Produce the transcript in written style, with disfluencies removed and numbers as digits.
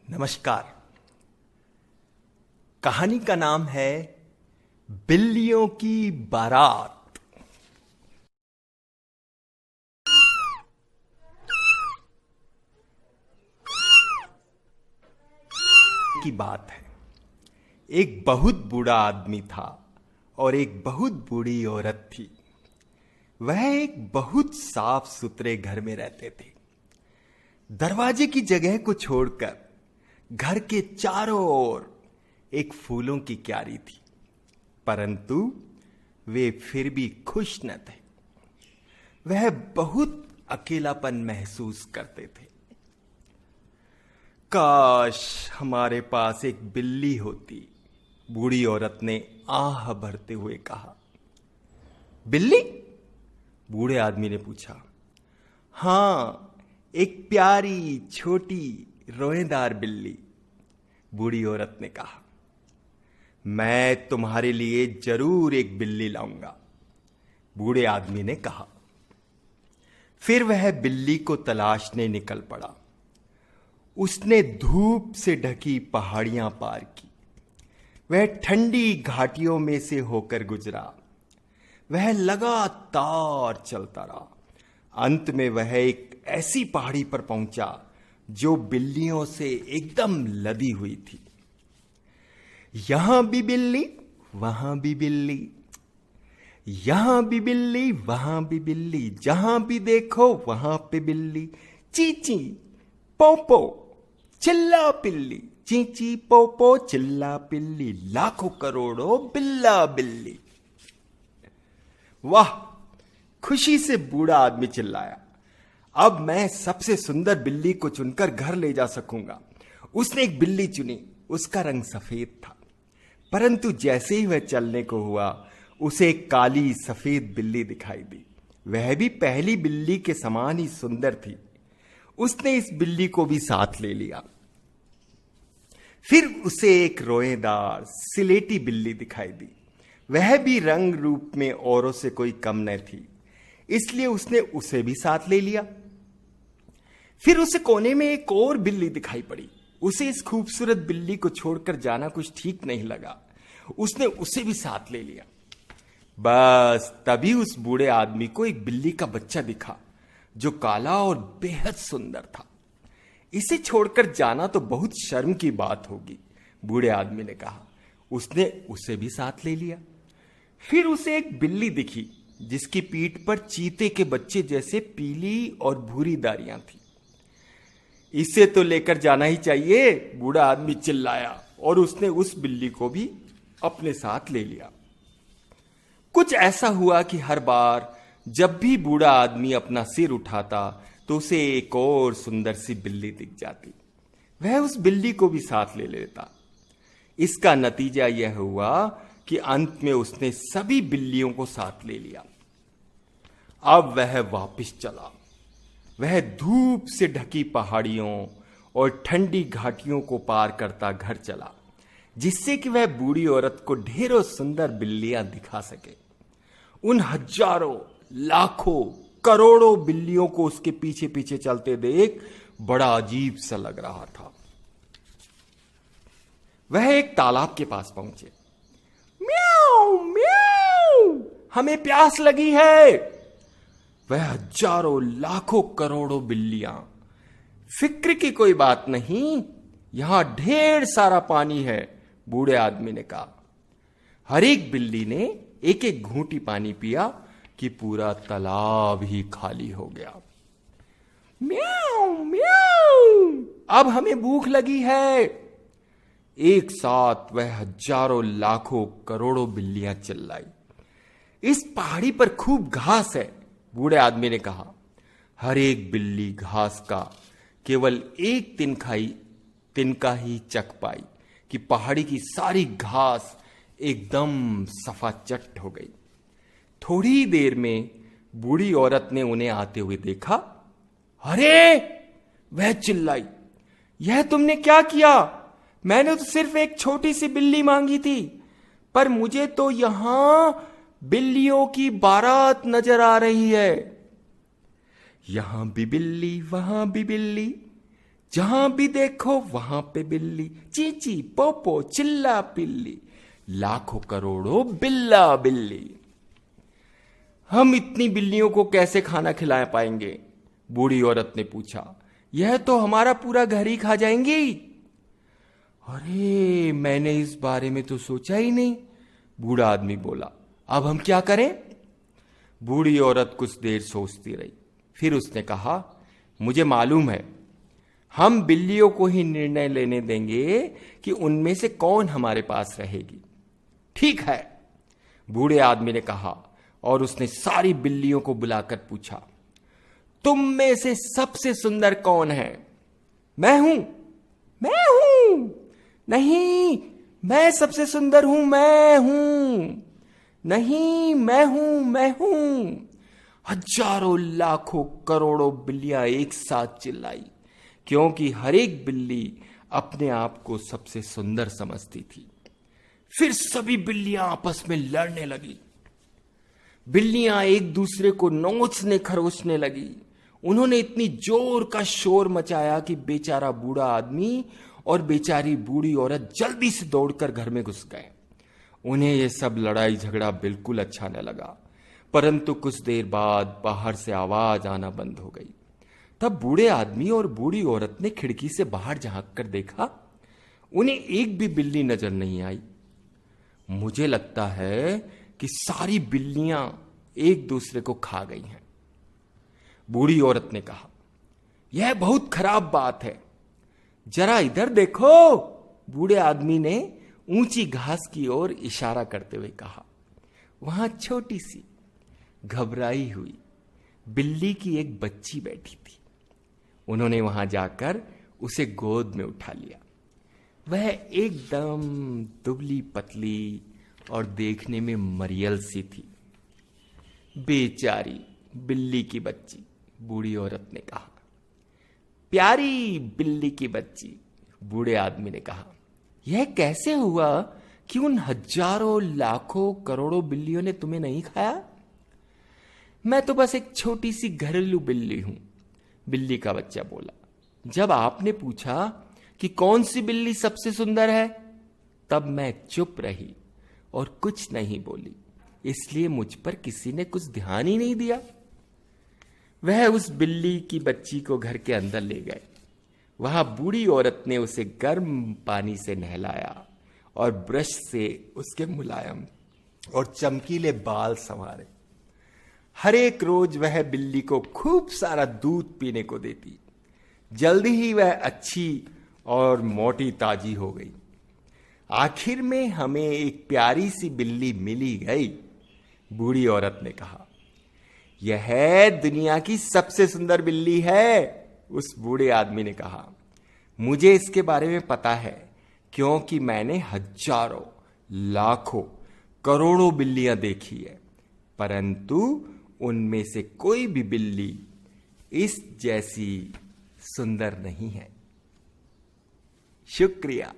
नमस्कार। कहानी का नाम है बिल्लियों की बारात। की बात है, एक बहुत बूढ़ा आदमी था और एक बहुत बूढ़ी औरत थी। वह एक बहुत साफ सुथरे घर में रहते थे। दरवाजे की जगह को छोड़कर घर के चारों ओर एक फूलों की क्यारी थी, परंतु वे फिर भी खुश न थे। वह बहुत अकेलापन महसूस करते थे। काश हमारे पास एक बिल्ली होती, बूढ़ी औरत ने आह भरते हुए कहा। बिल्ली? बूढ़े आदमी ने पूछा। हां, एक प्यारी छोटी रोएदार बिल्ली, बूढ़ी औरत ने कहा। मैं तुम्हारे लिए जरूर एक बिल्ली लाऊंगा, बूढ़े आदमी ने कहा। फिर वह बिल्ली को तलाशने निकल पड़ा। उसने धूप से ढकी पहाड़ियां पार की। वह ठंडी घाटियों में से होकर गुजरा। वह लगातार चलता रहा। अंत में वह एक ऐसी पहाड़ी पर पहुंचा जो बिल्लियों से एकदम लदी हुई थी। यहां भी बिल्ली, वहां भी बिल्ली, यहां भी बिल्ली, वहां भी बिल्ली, जहां भी देखो वहां पे बिल्ली। चींची पोपो चिल्ला पिल्ली, चींची पोपो चिल्ला पिल्ली, लाखों करोड़ों बिल्ला बिल्ली। वाह! खुशी से बूढ़ा आदमी चिल्लाया। अब मैं सबसे सुंदर बिल्ली को चुनकर घर ले जा सकूंगा। उसने एक बिल्ली चुनी। उसका रंग सफेद था, परंतु जैसे ही वह चलने को हुआ, उसे एक काली सफेद बिल्ली दिखाई दी। वह भी पहली बिल्ली के समान ही सुंदर थी। उसने इस बिल्ली को भी साथ ले लिया। फिर उसे एक रोएदार सिलेटी बिल्ली दिखाई दी। वह भी रंग रूप में औरों से कोई कम न थी, इसलिए उसने उसे भी साथ ले लिया। फिर उसे कोने में एक और बिल्ली दिखाई पड़ी। उसे इस खूबसूरत बिल्ली को छोड़कर जाना कुछ ठीक नहीं लगा। उसने उसे भी साथ ले लिया। बस तभी उस बूढ़े आदमी को एक बिल्ली का बच्चा दिखा, जो काला और बेहद सुंदर था। इसे छोड़कर जाना तो बहुत शर्म की बात होगी, बूढ़े आदमी ने कहा। उसने उसे भी साथ ले लिया। फिर उसे एक बिल्ली दिखी, जिसकी पीठ पर चीते के बच्चे जैसे पीली और भूरी दारियां थी। इसे तो लेकर जाना ही चाहिए, बूढ़ा आदमी चिल्लाया, और उसने उस बिल्ली को भी अपने साथ ले लिया। कुछ ऐसा हुआ कि हर बार जब भी बूढ़ा आदमी अपना सिर उठाता तो उसे एक और सुंदर सी बिल्ली दिख जाती। वह उस बिल्ली को भी साथ ले लेता। इसका नतीजा यह हुआ कि अंत में उसने सभी बिल्लियों को साथ ले लिया। अब वह वापस चला। वह धूप से ढकी पहाड़ियों और ठंडी घाटियों को पार करता घर चला, जिससे कि वह बूढ़ी औरत को ढेरों सुंदर बिल्लियां दिखा सके। उन हजारों, लाखों, करोड़ों बिल्लियों को उसके पीछे पीछे चलते देख बड़ा अजीब सा लग रहा था। वह एक तालाब के पास पहुंचे। म्याऊ म्याऊ, हमें प्यास लगी है। वह हजारों, लाखों, करोड़ों बिल्लियां। फिक्र की कोई बात नहीं, यहां ढेर सारा पानी है, बूढ़े आदमी ने कहा। हर एक बिल्ली ने एक एक घूंटी पानी पिया कि पूरा तालाब ही खाली हो गया। म्याऊ म्याऊ, अब हमें भूख लगी है। एक साथ वह हजारों, लाखों, करोड़ों बिल्लियां चिल्लाई। इस पहाड़ी पर खूब घास है, बूढ़े आदमी ने कहा। हर एक बिल्ली घास का केवल एक तिनका ही चख पाई कि पहाड़ी की सारी घास एकदम सफाचट हो गई। थोड़ी ही देर में बूढ़ी औरत ने उन्हें आते हुए देखा। अरे! वह चिल्लाई, यह तुमने क्या किया? मैंने तो सिर्फ एक छोटी सी बिल्ली मांगी थी, पर मुझे तो यहां बिल्लियों की बारात नजर आ रही है। यहां भी बिल्ली, वहां भी बिल्ली, जहां भी देखो वहां पे बिल्ली, चींची पोपो चिल्ला पिल्ली, लाखों करोड़ों बिल्ला बिल्ली। हम इतनी बिल्लियों को कैसे खाना खिला पाएंगे? बूढ़ी औरत ने पूछा। यह तो हमारा पूरा घर ही खा जाएंगी। अरे, मैंने इस बारे में तो सोचा ही नहीं, बूढ़ा आदमी बोला। अब हम क्या करें? बूढ़ी औरत कुछ देर सोचती रही, फिर उसने कहा, मुझे मालूम है, हम बिल्लियों को ही निर्णय लेने देंगे कि उनमें से कौन हमारे पास रहेगी। ठीक है, बूढ़े आदमी ने कहा, और उसने सारी बिल्लियों को बुलाकर पूछा, तुम में से सबसे सुंदर कौन है? मैं हूं, मैं हूं। नहीं, मैं सबसे सुंदर हूं, मैं हूं। नहीं, मैं हूं, मैं हूं। हजारों लाखों करोड़ों बिल्लियां एक साथ चिल्लाई, क्योंकि हर एक बिल्ली अपने आप को सबसे सुंदर समझती थी। फिर सभी बिल्लियां आपस में लड़ने लगी। बिल्लियां एक दूसरे को नोचने खरोचने लगी। उन्होंने इतनी जोर का शोर मचाया कि बेचारा बूढ़ा आदमी और बेचारी बूढ़ी औरत जल्दी से दौड़कर घर में घुस गए। उन्हें यह सब लड़ाई झगड़ा बिल्कुल अच्छा न लगा, परंतु कुछ देर बाद बाहर से आवाज आना बंद हो गई। तब बूढ़े आदमी और बूढ़ी औरत ने खिड़की से बाहर झांक कर देखा। उन्हें एक भी बिल्ली नजर नहीं आई। मुझे लगता है कि सारी बिल्लियां एक दूसरे को खा गई हैं। बूढ़ी औरत ने कहा, यह बहुत खराब बात है। जरा इधर देखो, बूढ़े आदमी ने ऊंची घास की ओर इशारा करते हुए कहा। वहां छोटी सी घबराई हुई बिल्ली की एक बच्ची बैठी थी। उन्होंने वहां जाकर उसे गोद में उठा लिया। वह एकदम दुबली पतली और देखने में मरियल सी थी। बेचारी बिल्ली की बच्ची, बूढ़ी औरत ने कहा। प्यारी बिल्ली की बच्ची, बूढ़े आदमी ने कहा। यह कैसे हुआ कि उन हजारों लाखों करोड़ों बिल्लियों ने तुम्हें नहीं खाया? मैं तो बस एक छोटी सी घरेलू बिल्ली हूं, बिल्ली का बच्चा बोला। जब आपने पूछा कि कौन सी बिल्ली सबसे सुंदर है, तब मैं चुप रही और कुछ नहीं बोली, इसलिए मुझ पर किसी ने कुछ ध्यान ही नहीं दिया। वह उस बिल्ली की बच्ची को घर के अंदर ले गए। वहां बूढ़ी औरत ने उसे गर्म पानी से नहलाया और ब्रश से उसके मुलायम और चमकीले बाल संवारे। हर एक रोज वह बिल्ली को खूब सारा दूध पीने को देती। जल्दी ही वह अच्छी और मोटी ताजी हो गई। आखिर में हमें एक प्यारी सी बिल्ली मिली गई, बूढ़ी औरत ने कहा। यह दुनिया की सबसे सुंदर बिल्ली है, उस बूढ़े आदमी ने कहा। मुझे इसके बारे में पता है, क्योंकि मैंने हजारों लाखों करोड़ों बिल्लियां देखी है, परंतु उनमें से कोई भी बिल्ली इस जैसी सुंदर नहीं है। शुक्रिया।